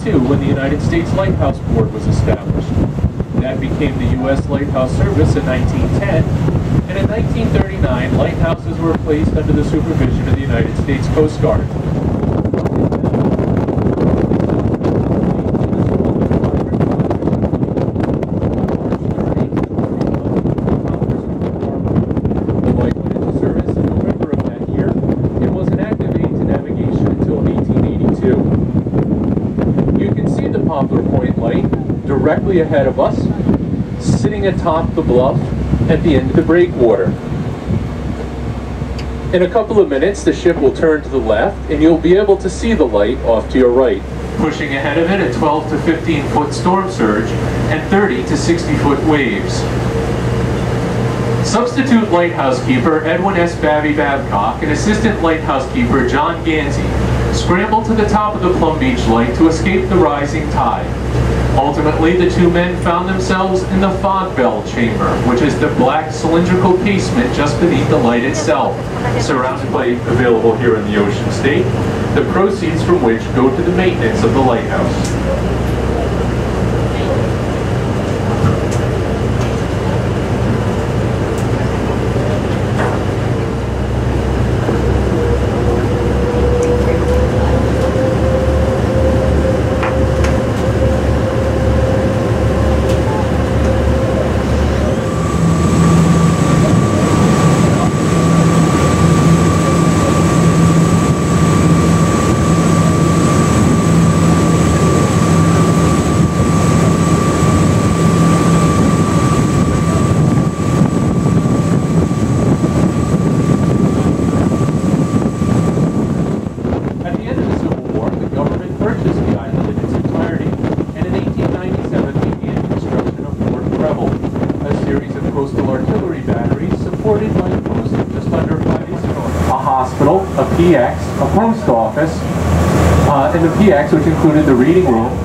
1882 when the United States Lighthouse Board was established. That became the U.S. Lighthouse Service in 1910, and in 1939, lighthouses were placed under the supervision of the United States Coast Guard. Directly ahead of us, sitting atop the bluff at the end of the breakwater. In a couple of minutes, the ship will turn to the left, and you'll be able to see the light off to your right. Pushing ahead of it, a 12 to 15 foot storm surge and 30 to 60 foot waves. Substitute lighthouse keeper Edwin S. Babcock and assistant lighthouse keeper John Gansey scrambled to the top of the Plum Beach light to escape the rising tide. Ultimately, the two men found themselves in the fog bell chamber, which is the black cylindrical casement just beneath the light itself, surrounded by available here in the Ocean State, the proceeds from which go to the maintenance of the lighthouse. A PX, a post office, and the PX, which included the reading room.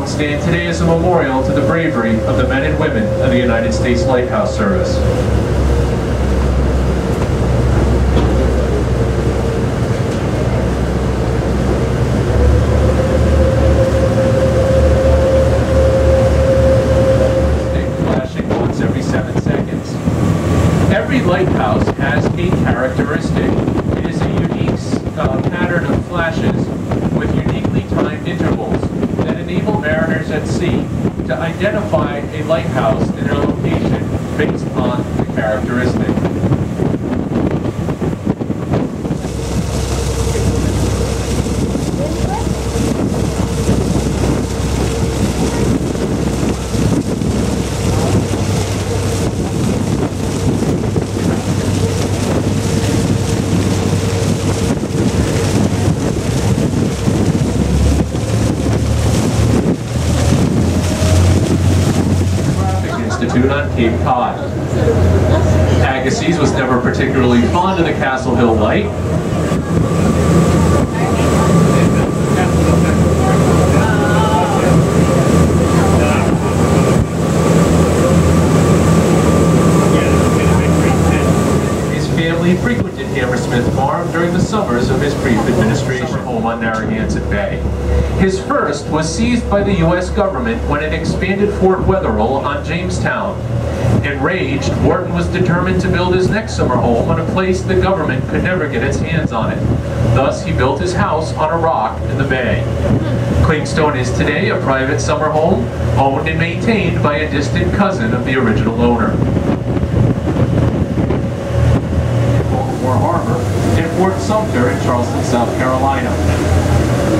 Stand today as a memorial to the bravery of the men and women of the United States Lighthouse Service. Flashing once every 7 seconds. Every lighthouse has a characteristic. It is a unique pattern of flashes with uniquely timed intervals that enable mariners at sea to identify a lighthouse and their location based on the characteristic. On Cape Cod. Agassiz was never particularly fond of the Castle Hill light. His family frequented Hammersmith Farm during the summers of his brief administration home on Narragansett Bay. His first was seized by the U.S. government when it expanded Fort Wetherill on Jamestown. Enraged, Wharton was determined to build his next summer home on a place the government could never get its hands on it. Thus, he built his house on a rock in the bay. Clingstone is today a private summer home owned and maintained by a distant cousin of the original owner. In Fort Sumter in Charleston, South Carolina.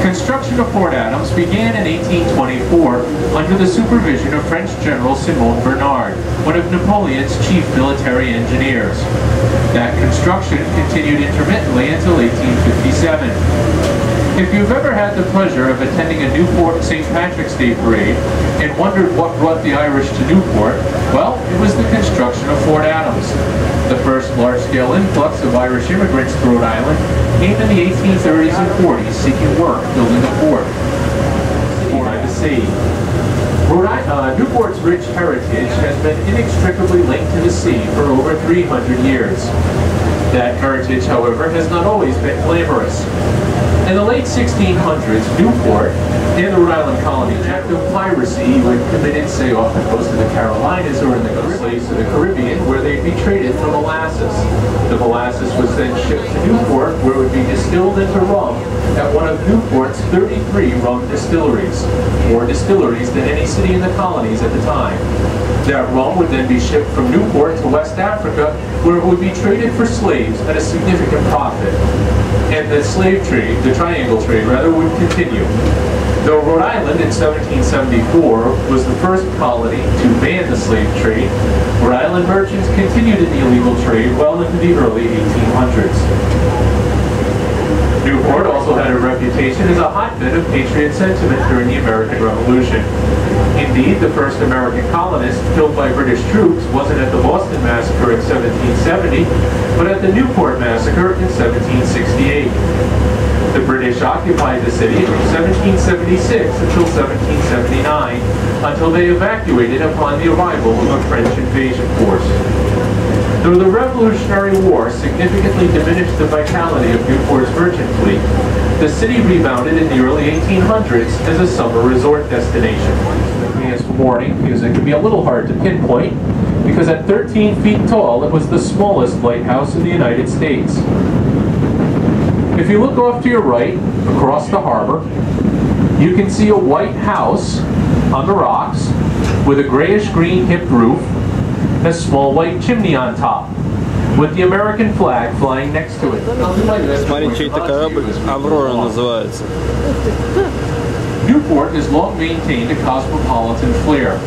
Construction of Fort Adams began in 1824 under the supervision of French General Simon Bernard, one of Napoleon's chief military engineers. That construction continued intermittently until 1857. If you've ever had the pleasure of attending a Newport St. Patrick's Day parade and wondered what brought the Irish to Newport, well, it was the construction of Fort Adams. The first large-scale influx of Irish immigrants to Rhode Island came in the 1830s and 40s seeking work building a fort by the sea. Newport's rich heritage has been inextricably linked to the sea for over 300 years. That heritage, however, has not always been glamorous. In the late 1600s, Newport and the Rhode Island colony jacked of piracy when committed, say, off the coast of the Carolinas or in the slaves to the Caribbean, where they'd be traded for molasses. The molasses was then shipped to Newport, where it would be distilled into rum at one of Newport's 33 rum distilleries, more distilleries than any city in the colonies at the time. That rum would then be shipped from Newport to West Africa, where it would be traded for slaves at a significant profit. And the slave trade, the triangle trade rather, would continue. Though Rhode Island in 1774 was the first colony to ban the slave trade, Rhode Island merchants continued in the illegal trade well into the early 1800s. Newport also had a reputation as a hotbed of patriot sentiment during the American Revolution. Indeed, the first American colonist killed by British troops wasn't at the Boston Massacre in 1770, but at the Newport Massacre in 1768. The British occupied the city from 1776 until 1779, until they evacuated upon the arrival of a French invasion force. Though the Revolutionary War significantly diminished the vitality of Newport's merchant fleet, the city rebounded in the early 1800s as a summer resort destination. Advanced warning, because it can be a little hard to pinpoint, because at 13 feet tall, it was the smallest lighthouse in the United States. If you look off to your right, across the harbor, you can see a white house on the rocks with a grayish-green hipped roof and a small white chimney on top, with the American flag flying next to it. Смотри, чей-то корабль, Аврора называется. Newport has long maintained a cosmopolitan flair,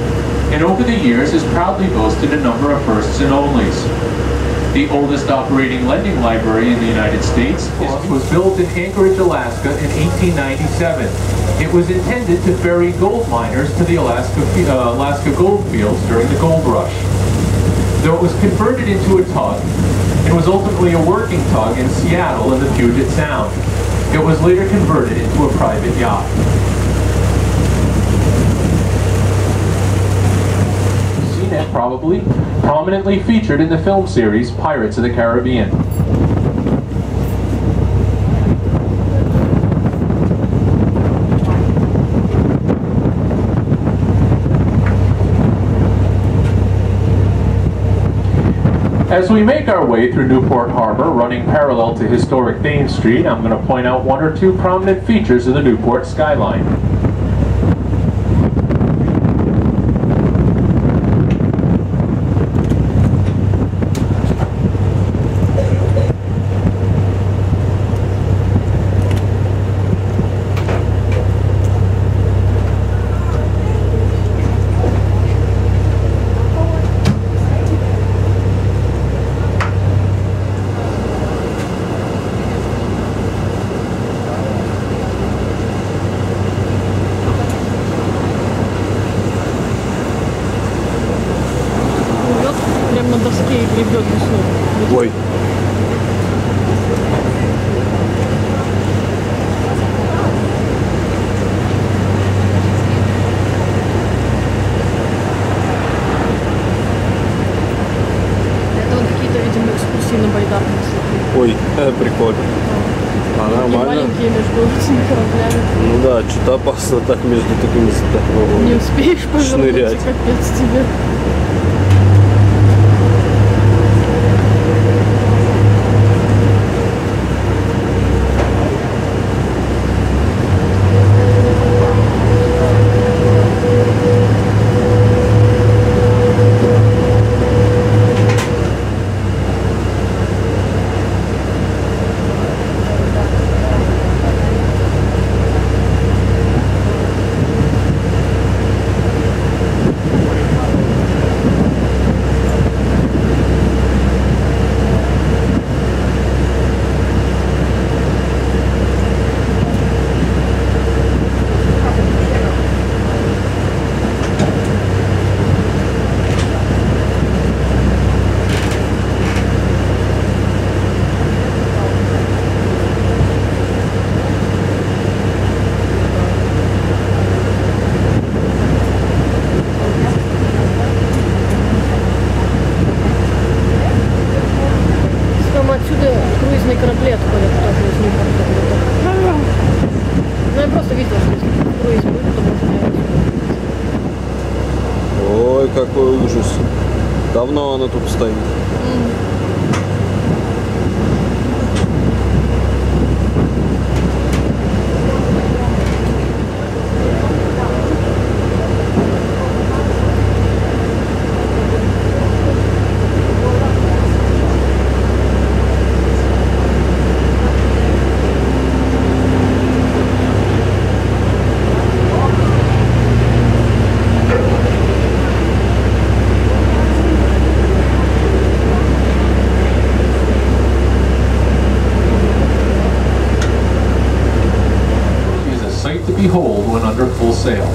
and over the years has proudly boasted a number of firsts and onlys. The oldest operating lending library in the United States was built in Anchorage, Alaska in 1897. It was intended to ferry gold miners to the Alaska gold fields during the gold rush. Though it was converted into a tug, it was ultimately a working tug in Seattle in the Puget Sound. It was later converted into a private yacht. CNET probably prominently featured in the film series Pirates of the Caribbean. As we make our way through Newport Harbor, running parallel to historic Thames Street, I'm going to point out one or two prominent features of the Newport skyline. Ой. Это вот какие-то, видимо, экскурсии на байдарках. Ой, прикольно. А нормально. Маленькие между этими кораблями. Ну да, что-то опасно так между такими Не успеешь повернуться, капец тебе. Ну я просто видела, что если круиз будет, то можно делать. Ой, какой ужас. Давно она тут стоит. To behold when under full sail.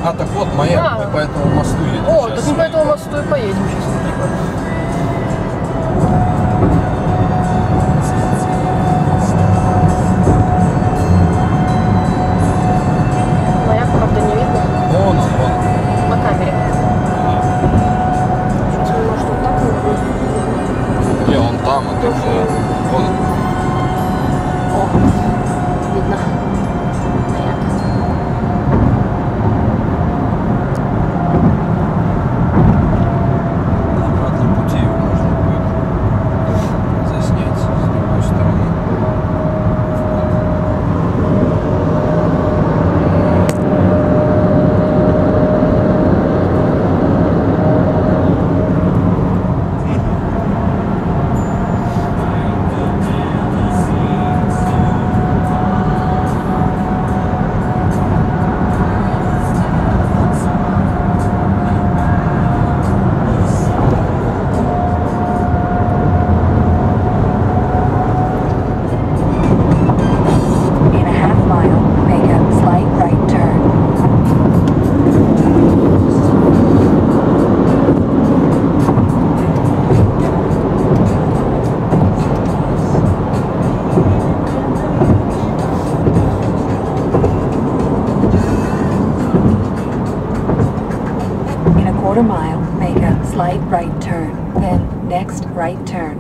А, так вот, маяк, мы по этому мосту едем. О, сейчас. так мы по этому мосту и поедем сейчас. Маяк, правда, не видно. Вон он, вон. На камере. Сейчас мы, может, вот так вот. Не, он там, это же. Вон он. О, видно. Маяк. Quarter mile, make a slight right turn, then next right turn.